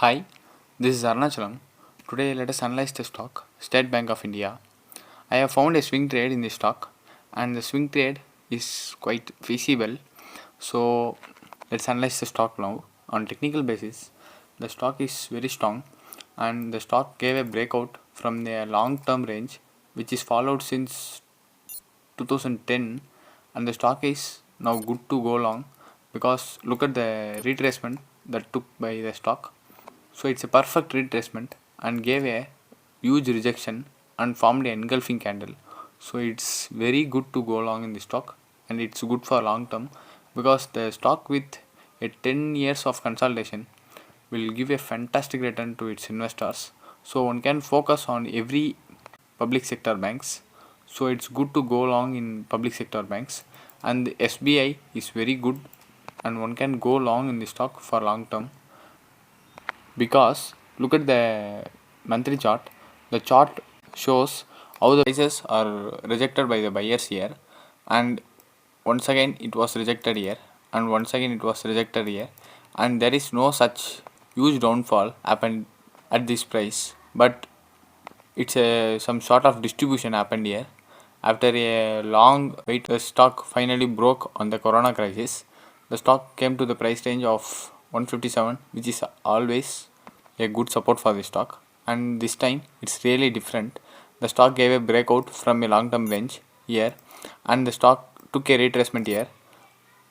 Hi, this is Arnachalam. Today let us analyze the stock State Bank of India. I have found a swing trade in the stock and the swing trade is quite feasible. So let's analyze the stock now. On technical basis, the stock is very strong and the stock gave a breakout from the long term range which is followed since 2010 and the stock is now good to go long because look at the retracement that took by the stock. So it's a perfect retracement and gave a huge rejection and formed an engulfing candle. So it's very good to go long in the stock and it's good for long term because the stock with a 10 years of consolidation will give a fantastic return to its investors. So one can focus on every public sector banks. So it's good to go long in public sector banks and the SBI is very good and one can go long in the stock for long term because look at the monthly chart. The chart shows how the prices are rejected by the buyers here and once again it was rejected here and once again it was rejected here and there is no such huge downfall happened at this price, but it's a some sort of distribution happened here after a long wait. The stock finally broke on the corona crisis. The stock came to the price range of 157, which is always a good support for the stock, and this time it's really different. The stock gave a breakout from a long term range here and the stock took a retracement here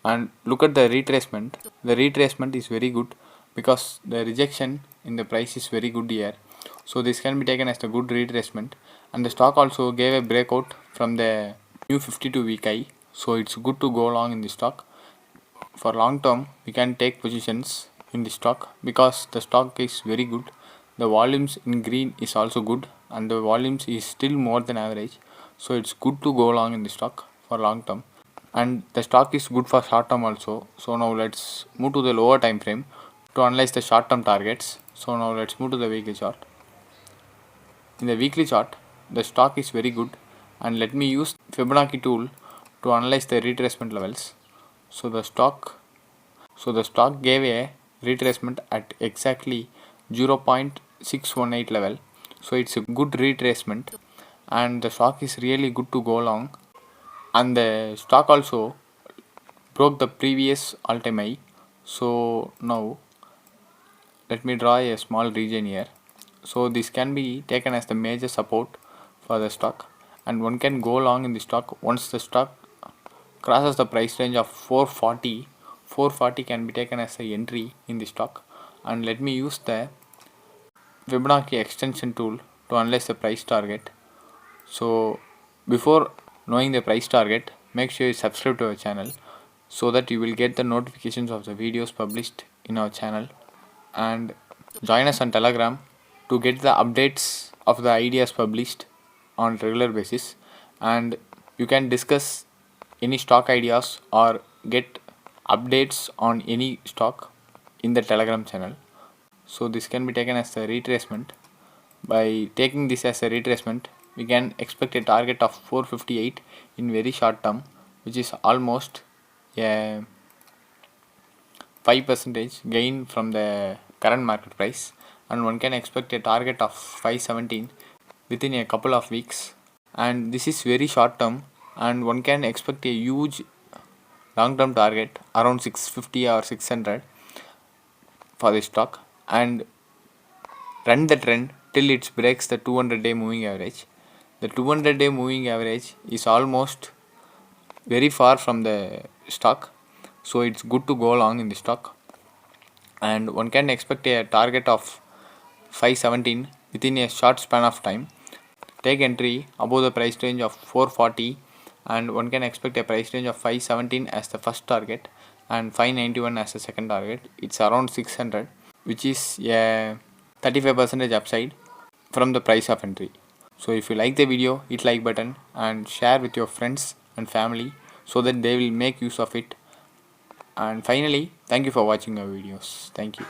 and look at the retracement is very good because the rejection in the price is very good here. So this can be taken as a good retracement and the stock also gave a breakout from the new 52 week high. So it's good to go long in the stock. For long term we can take positions in the stock because the stock is very good. The volumes in green is also good and the volumes is still more than average. So it's good to go long in the stock for long term and the stock is good for short term also. So now let's move to the lower time frame to analyze the short term targets. So now let's move to the weekly chart. In the weekly chart the stock is very good and let me use Fibonacci tool to analyze the retracement levels. So the stock gave a retracement at exactly 0.618 level. So it's a good retracement and the stock is really good to go long and the stock also broke the previous all-time high. So now let me draw a small region here. So this can be taken as the major support for the stock and one can go long in the stock once the stock crosses the price range of 440. 440 can be taken as a entry in the stock and let me use the Fibonacci extension tool to analyze the price target. So before knowing the price target, make sure you subscribe to our channel so that you will get the notifications of the videos published in our channel and join us on Telegram to get the updates of the ideas published on regular basis and you can discuss any stock ideas or get updates on any stock in the Telegram channel. So this can be taken as a retracement. By taking this as a retracement, we can expect a target of 458 in very short term, which is almost a 5% gain from the current market price, and one can expect a target of 517 within a couple of weeks. And this is very short term, and one can expect a huge long term target around 650 or 600 for the stock and run the trend till it breaks the 200-day moving average. The 200-day moving average is almost very far from the stock, so it's good to go long in the stock and one can expect a target of 517 within a short span of time. Take entry above the price range of 440 and one can expect a price range of 517 as the first target and 591 as the second target. It's around 600, which is a 35% upside from the price of entry. So if you like the video, hit like button and share with your friends and family so that they will make use of it. And finally, thank you for watching our videos. Thank you.